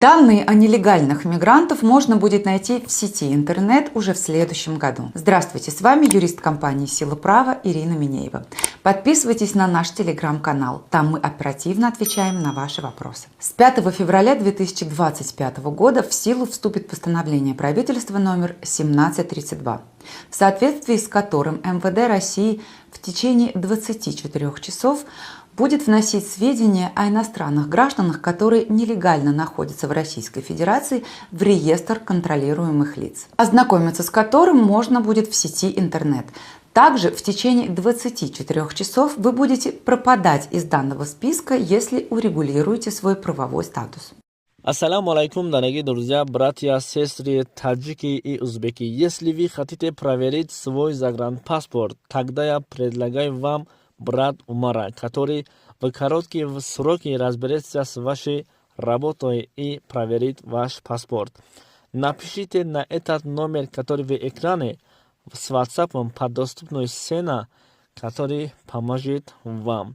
Данные о нелегальных мигрантов можно будет найти в сети интернет уже в следующем году. Здравствуйте, с вами юрист компании «Сила права» Ирина Минеева. Подписывайтесь на наш телеграм-канал, там мы оперативно отвечаем на ваши вопросы. С 5 февраля 2025 года в силу вступит постановление правительства номер 1732, в соответствии с которым МВД России в течение 24 часов будет вносить сведения о иностранных гражданах, которые нелегально находятся в Российской Федерации, в реестр контролируемых лиц, ознакомиться с которым можно будет в сети интернет. Также в течение 24 часов вы будете пропадать из данного списка, если урегулируете свой правовой статус. Ассаламу алейкум, дорогие друзья, братья, сестры, таджики и узбеки. Если вы хотите проверить свой загранпаспорт, тогда я предлагаю вам брат Умара, который в короткие сроки разберется с вашей работой и проверит ваш паспорт. Напишите на этот номер, который в экране, с WhatsApp по доступной сцене, который поможет вам.